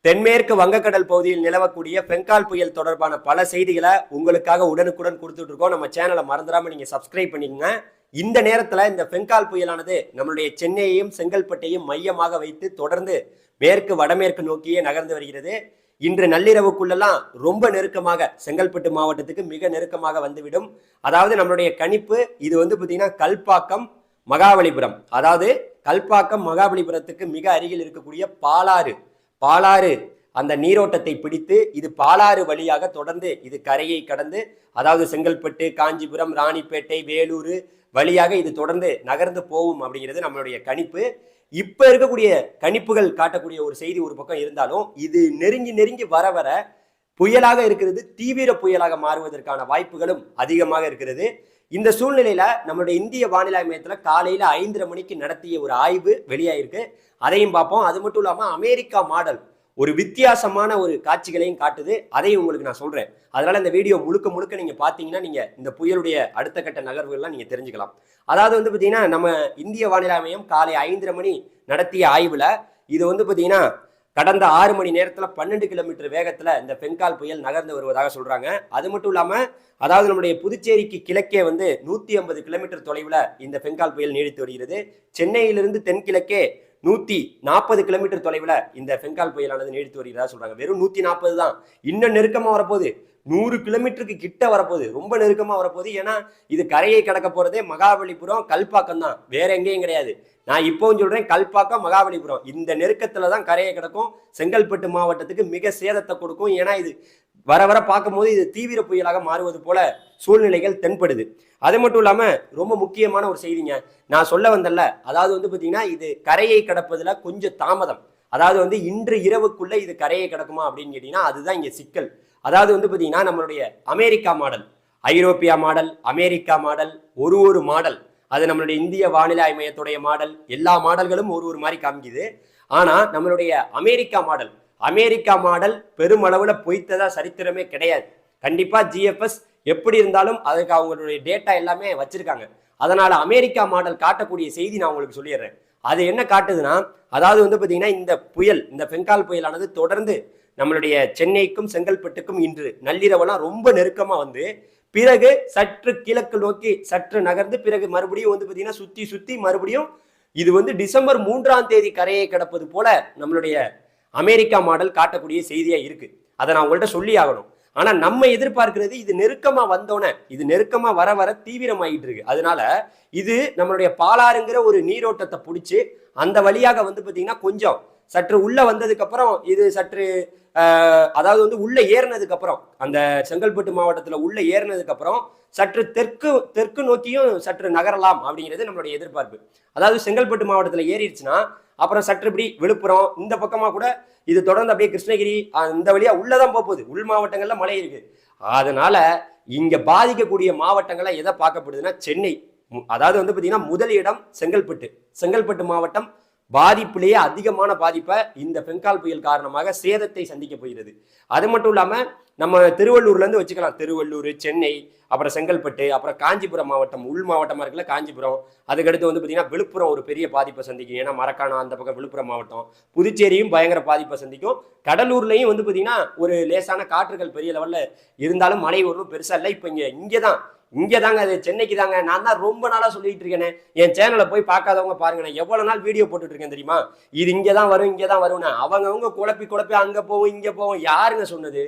தென்மேற்கு வங்கக்கடல் பகுதியில் நிலவக்கூடிய பெங்கால் புயல் தொடர்பான பல செய்திகளை உங்களுக்காக உடனுக்குடன் கொடுத்துட்டு இருக்கோம். நம்ம சேனலை மறந்துடாம நீங்க சப்ஸ்கிரைப் பண்ணிக்கங்க. இந்த நேரத்துல இந்த பெங்கால் புயலானது நம்மளுடைய சென்னையையும் செங்கல்பட்டையும் மையமாக வைத்து தொடர்ந்து மேற்கு வடமேற்கு நோக்கியே நகர்ந்து வருகிறது. இன்று நள்ளிரவுக்குள்ளெல்லாம் ரொம்ப நெருக்கமாக செங்கல்பட்டு மாவட்டத்துக்கு மிக நெருக்கமாக வந்துவிடும். அதாவது நம்மளுடைய கணிப்பு இது பார்த்தீங்கன்னா கல்பாக்கம் மகாபலிபுரம், அதாவது கல்பாக்கம் மகாபலிபுரத்துக்கு மிக அருகில் இருக்கக்கூடிய பாலாறு அந்த நீரோட்டத்தை பிடித்து இது பாலாறு வழியாக தொடர்ந்து இது கரையை கடந்து, அதாவது செங்கல்பட்டு, காஞ்சிபுரம், ராணிப்பேட்டை, வேலூர் வழியாக இது தொடர்ந்து நகர்ந்து போகும் அப்படிங்கிறது நம்மளுடைய கணிப்பு. இப்ப இருக்கக்கூடிய கணிப்புகள் காட்டக்கூடிய ஒரு செய்தி ஒரு பக்கம் இருந்தாலும் இது நெருங்கி வர வர புயலாக இருக்கிறது, தீவிர புயலாக மாறுவதற்கான வாய்ப்புகளும் அதிகமாக இருக்கிறது. இந்த சூழ்நிலையில நம்மளுடைய இந்திய வானிலை மையத்துல காலையில 5:30 மணிக்கு நடத்திய ஒரு ஆய்வு வெளியாயிருக்கு. அதையும் பார்ப்போம். அது மட்டும் இல்லாம அமெரிக்கா மாடல் ஒரு வித்தியாசமான ஒரு காட்சிகளையும் காட்டுது. அதையும் உங்களுக்கு நான் சொல்றேன். அதனால இந்த வீடியோ முழுக்க நீங்க பாத்தீங்கன்னா நீங்க இந்த புயலுடைய அடுத்த கட்ட நகர்வுகள்லாம் நீங்க தெரிஞ்சுக்கலாம். அதாவது பாத்தீங்கன்னா நம்ம இந்திய வானிலை மையம் காலை 5:30 மணி நடத்திய ஆய்வுல இது பாத்தீங்கன்னா கடந்த 6 மணி நேரத்துல 12 கிலோமீட்டர் வேகத்துல இந்த பெங்கால் புயல் நகர்ந்து வருவதாக சொல்றாங்க. அது மட்டும் இல்லாம அதாவது நம்முடைய புதுச்சேரிக்கு கிழக்கே 150 கிலோமீட்டர் தொலைவுல இந்த பெங்கால் புயல் நீடித்து வருகிறது. சென்னையிலிருந்து தென்கிழக்கே 140 கிலோமீட்டர் தொலைவுல இந்த பெங்கால் புயலானது நீடித்து வருகிறதா சொல்றாங்க. வெறும் 140 தான், இன்னும் நெருக்கமா வரப்போகுது. 100 கிலோமீட்டருக்கு கிட்ட வரப்போகுது, ரொம்ப நெருக்கமா வரப்போகுது. ஏன்னா இது கரையை கடக்க போறதே மகாபலிபுரம், கல்பாக்கம் தான், வேற எங்கேயும் கிடையாது. நான் இப்பவும் சொல்றேன், கல்பாக்கம், மகாபலிபுரம் இந்த நெருக்கத்துலதான் கரையை கிடக்கும். செங்கல்பட்டு மாவட்டத்துக்கு மிக சேதத்தை கொடுக்கும். ஏன்னா இது வர வர பார்க்கும்போது இது தீவிர புயலாக மாறுவது போல சூழ்நிலைகள் தென்படுது. அது மட்டும் இல்லாம ரொம்ப முக்கியமான ஒரு செய்திங்க நான் சொல்ல வந்தல, அதாவது பாத்தீங்கன்னா இது கரையை கடப்பதுல கொஞ்சம் தாமதம். அதாவது இன்று இரவுக்குள்ள இது கரையை கடக்குமா அப்படின்னு கேட்டீங்கன்னா அதுதான் இங்க சிக்கல். அதாவது பாத்தீங்கன்னா நம்மளுடைய அமெரிக்கா மாடல், ஐரோப்பியா மாடல், அமெரிக்கா மாடல், ஒரு மாடல், அது நம்மளுடைய இந்திய வானிலை மையத்துடைய மாடல், எல்லா மாடல்களும் ஒரு மாதிரி காமிக்குது. ஆனா நம்மளுடைய அமெரிக்கா மாடல் பெருமளவுல பொய்த்ததா சரித்திரமே கிடையாது. கண்டிப்பா ஜிஎஃப்எஸ் எப்படி இருந்தாலும் அதுக்கு அவங்களுடைய டேட்டா எல்லாமே வச்சிருக்காங்க. அதனால அமெரிக்கா மாடல் காட்டக்கூடிய செய்தி நான் உங்களுக்கு சொல்லிடுறேன். அது என்ன காட்டுதுன்னா, அதாவது பாத்தீங்கன்னா இந்த புயல், இந்த பெங்கால் புயலானது தொடர்ந்து நம்மளுடைய சென்னைக்கும் செங்கல்பட்டுக்கும் இன்று நள்ளிரவெல்லாம் ரொம்ப நெருக்கமா பிறகு சற்று கிழக்கு நோக்கி சற்று நகர்ந்து பிறகு மறுபடியும் பாத்தீங்கன்னா சுத்தி மறுபடியும் இது டிசம்பர் 3ஆம் தேதி கரையை கடப்பது போல நம்மளுடைய அமெரிக்கா மாடல் காட்டக்கூடிய செய்தியா இருக்கு. அதை நான் உங்கள்கிட்ட சொல்லி ஆகணும். ஆனா நம்ம எதிர்பார்க்கிறது இது நெருக்கமா வந்தோன்னே, இது நெருக்கமா வர வர தீவிரமாயிட்டு இருக்கு. அதனால இது நம்மளுடைய பாலாறுங்கிற ஒரு நீரோட்டத்தை பிடிச்சி அந்த வழியாக பாத்தீங்கன்னா கொஞ்சம் சற்று உள்ள வந்ததுக்கு அப்புறம் இது சற்று அதாவது உள்ள ஏறினதுக்கு அப்புறம் அந்த செங்கல்பட்டு மாவட்டத்துல உள்ள ஏறினதுக்கு அப்புறம் சற்று தெற்கு நோக்கியும் சற்று நகரலாம் அப்படிங்கிறது நம்மளுடைய எதிர்பார்ப்பு. அதாவது செங்கல்பட்டு மாவட்டத்துல ஏறிடுச்சுன்னா அப்புறம் சற்று இப்படி விழுப்புரம் இந்த பக்கமா கூட இது தொடர்ந்து அப்படியே கிருஷ்ணகிரி இந்த வழியா உள்ளதான் போகுது. உள் மாவட்டங்கள்ல மழை இருக்கு. அதனால இங்க பாதிக்கக்கூடிய மாவட்டங்களை எதை பார்க்கப்படுதுன்னா சென்னை, அதாவது பாத்தீங்கன்னா முதல் இடம் செங்கல்பட்டு மாவட்டம் பாதிப்பிலேயே அதிகமான பாதிப்பை இந்த பெங்கால் புயல் காரணமாக சேதத்தை சந்திக்க போகிறது. அது மட்டும் இல்லாம நம்ம திருவள்ளூர்ல இருந்து வச்சுக்கலாம், திருவள்ளூர், சென்னை, அப்புறம் செங்கல்பட்டு, அப்புறம் காஞ்சிபுரம் மாவட்டம், உள் மாவட்டமா இருக்குல்ல காஞ்சிபுரம், அதுக்கடுத்து பாத்தீங்கன்னா விழுப்புரம் ஒரு பெரிய பாதிப்பை சந்திக்கும். ஏன்னா மரக்காணம் அந்த பக்கம் விழுப்புரம் மாவட்டம், புதுச்சேரியும் பயங்கர பாதிப்பை சந்திக்கும். கடலூர்லயும் பாத்தீங்கன்னா ஒரு லேசான காற்றுகள் பெரிய லெவல்ல இருந்தாலும் மழை ஒன்றும் பெருசா இல்லை. இப்ப இங்கதாங்க அது சென்னைக்கு தாங்க. நான் தான் ரொம்ப நாளா சொல்லிட்டு இருக்கேனே, என் சேனலை போய் பார்க்காதவங்க பாருங்க, நான் எவ்வளவு நாள் வீடியோ போட்டுட்டு இருக்கேன் தெரியுமா? இது இங்கதான் வரும் அவங்க குழப்பி அங்க போவோம் இங்க போவோம். யாருங்க சொன்னது?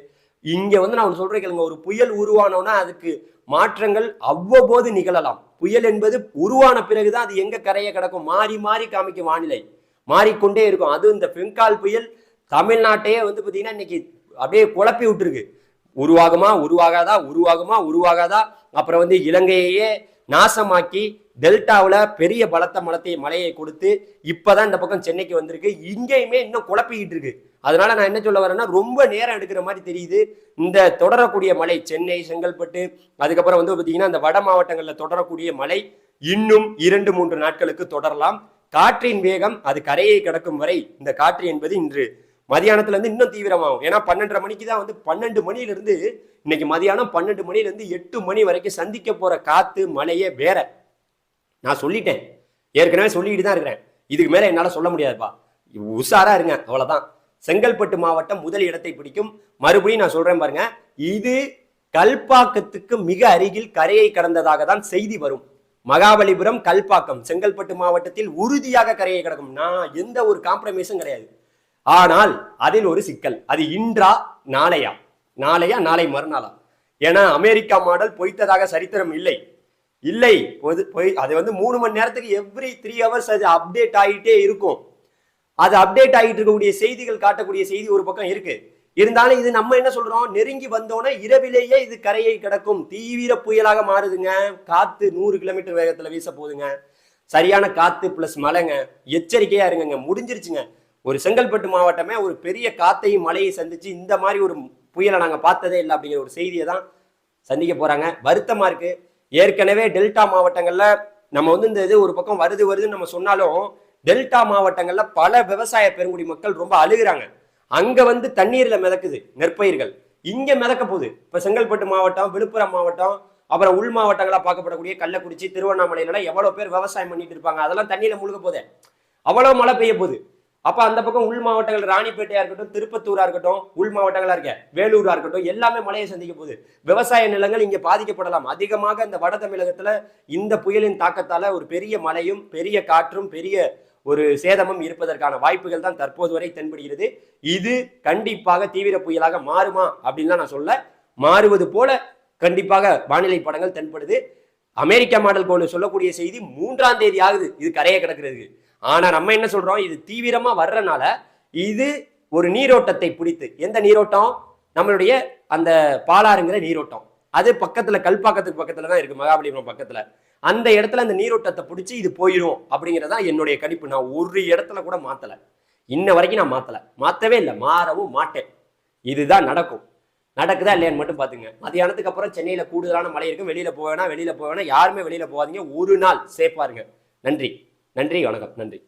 இங்க நான் சொல்றேன் கேளுங்க, ஒரு புயல் உருவானோன்னா அதுக்கு மாற்றங்கள் அவ்வப்போது நிகழலாம். புயல் என்பது உருவான பிறகுதான் அது எங்க கரையை கிடக்கும், மாறி காமிக்கும், வானிலை மாறிக்கொண்டே இருக்கும். அது இந்த பெங்கால் புயல் தமிழ்நாட்டையே பாத்தீங்கன்னா இன்னைக்கு அப்படியே குழப்பி விட்டுருக்கு. உருவாகுமா உருவாகாதா, அப்புறம் இலங்கையே நாசமாக்கி டெல்டாவில் பெரிய பலத்த மழையை கொடுத்து இப்பதான் இந்த பக்கம் சென்னைக்கு வந்திருக்கு. இங்கேயுமே இன்னும் குழப்பிக்கிட்டு இருக்கு. அதனால நான் என்ன சொல்ல வரேன்னா, ரொம்ப நேரம் எடுக்கிற மாதிரி தெரியுது இந்த தொடரக்கூடிய மழை. சென்னை, செங்கல்பட்டு, அதுக்கப்புறம் பாத்தீங்கன்னா இந்த வட மாவட்டங்கள்ல தொடரக்கூடிய மழை இன்னும் 2-3 நாட்களுக்கு தொடரலாம். காற்றின் வேகம் அது கரையை கடக்கும் வரை இந்த காற்று என்பது இன்று மதியானத்துல இருந்து இன்னும் தீவிரமாகும். ஏன்னா 12:30 மணிக்கு தான் 12 மணியிலிருந்து இன்னைக்கு மதியானம் 12 மணியிலிருந்து 8 மணி வரைக்கும் சந்திக்க போற காத்து மழையே வேற. நான் சொல்லிட்டேன், ஏற்கனவே சொல்லிக்கிட்டு தான் இருக்கிறேன். இதுக்கு மேல என்னால சொல்ல முடியாதுப்பா, உஷாரா இருங்க, அவ்வளவுதான். செங்கல்பட்டு மாவட்டம் முதல் இடத்தை பிடிக்கும். மறுபடியும் நான் சொல்றேன் பாருங்க, இது கல்பாக்கத்துக்கு மிக அருகில் கரையை கடந்ததாக தான் செய்தி வரும். மகாபலிபுரம், கல்பாக்கம், செங்கல்பட்டு மாவட்டத்தில் உறுதியாக கரையை கடக்கும். நான் எந்த ஒரு காம்ப்ரமைஸும் கிடையாது. ஆனால் அதில் ஒரு சிக்கல். அது இன்றா நாளையா, நாளை மறுநாளா? ஏன்னா அமெரிக்கா மாடல் பொய்த்ததாக சரித்திரம் இல்லை. அது 3 மணி நேரத்துக்கு எவ்ரி 3 hours அது அப்டேட் ஆகிட்டே இருக்கும். அது அப்டேட் ஆகிட்டு இருக்கக்கூடிய செய்திகள் காட்டக்கூடிய செய்தி ஒரு பக்கம் இருக்கு. இருந்தாலும் இது நம்ம என்ன சொல்றோம், நெருங்கி வந்தோன்னா இரவிலேயே இது கரையை கிடக்கும். தீவிர புயலாக மாறுதுங்க. காத்து 100 கிலோமீட்டர் வேகத்துல வீச போகுதுங்க. சரியான காத்து பிளஸ் மழைங்க. எச்சரிக்கையா இருங்க. முடிஞ்சிருச்சுங்க. ஒரு செங்கல்பட்டு மாவட்டமே ஒரு பெரிய காத்தையும் மழையை சந்திச்சு இந்த மாதிரி ஒரு புயலை நாங்க பார்த்ததே இல்லை அப்படிங்கிற ஒரு செய்தியை தான் சந்திக்க போறாங்க. வருத்தமா இருக்கு. ஏற்கனவே டெல்டா மாவட்டங்கள்ல நம்ம இந்த இது ஒரு பக்கம் வருதுன்னு நம்ம சொன்னாலும், டெல்டா மாவட்டங்கள்ல பல விவசாய பெருங்குடி மக்கள் ரொம்ப அழுகுறாங்க. அங்க தண்ணீர்ல மிதக்குது நெற்பயிர்கள், இங்க மிதக்க போகுது. இப்ப செங்கல்பட்டு மாவட்டம், விழுப்புரம் மாவட்டம், அப்புறம் உள் மாவட்டங்களா பார்க்கப்படக்கூடிய கள்ளக்குறிச்சி, திருவண்ணாமலையில எவ்வளவு பேர் விவசாயம் பண்ணிட்டு இருப்பாங்க. அதெல்லாம் தண்ணியில முழுக போதே, அவ்வளவு மழை பெய்ய போகுது. அப்ப அந்த பக்கம் உள் மாவட்டங்கள் ராணிப்பேட்டையா இருக்கட்டும், திருப்பத்தூரா இருக்கட்டும், உள் மாவட்டங்களா இருக்க வேலூரா இருக்கட்டும், எல்லாமே மழையை சந்திக்க போகுது. விவசாய நிலங்கள் இங்க பாதிக்கப்படலாம். அதிகமாக இந்த வட தமிழகத்துல இந்த புயலின் தாக்கத்தால ஒரு பெரிய மழையும் பெரிய காற்றும் பெரிய ஒரு சேதமும் இருப்பதற்கான வாய்ப்புகள் தான் தற்போது வரை தென்படுகிறது. இது கண்டிப்பாக தீவிர புயலாக மாறுமா அப்படின்னு நான் சொல்ல, மாறுவது போல கண்டிப்பாக வானிலை படங்கள் தென்படுது. அமெரிக்கா மாடல் போல சொல்லக்கூடிய செய்தி 3ஆம் தேதி ஆகுது இது கரையை கிடக்கிறதுக்கு. ஆனா நம்ம என்ன சொல்றோம், இது தீவிரமா வர்றனால இது ஒரு நீரோட்டத்தை பிடித்து, எந்த நீரோட்டம், நம்மளுடைய அந்த பாலாறுங்கிற நீரோட்டம், அது பக்கத்துல கல்பாக்கத்துக்கு பக்கத்துல தான் இருக்கு, மகாபலிபுரம் பக்கத்துல. அந்த இடத்துல அந்த நீரோட்டத்தை பிடிச்சி இது போயிடும் அப்படிங்கிறதா என்னுடைய கணிப்பு. நான் ஒரு இடத்துல கூட மாத்தல, இன்ன வரைக்கும் நான் மாத்தவே இல்லை, மாறவும் மாட்டேன். இதுதான் நடக்கும். நடக்குதா இல்லையான்னு மட்டும் பாத்துங்க. மதியானத்துக்கு அப்புறம் சென்னையில கூடுதலான மழை இருக்கும். வெளியில போவேனா, யாருமே வெளியில போகாதீங்க. ஒரு நாள் சேஃபா இருங்க. நன்றி, வணக்கம், நன்றி.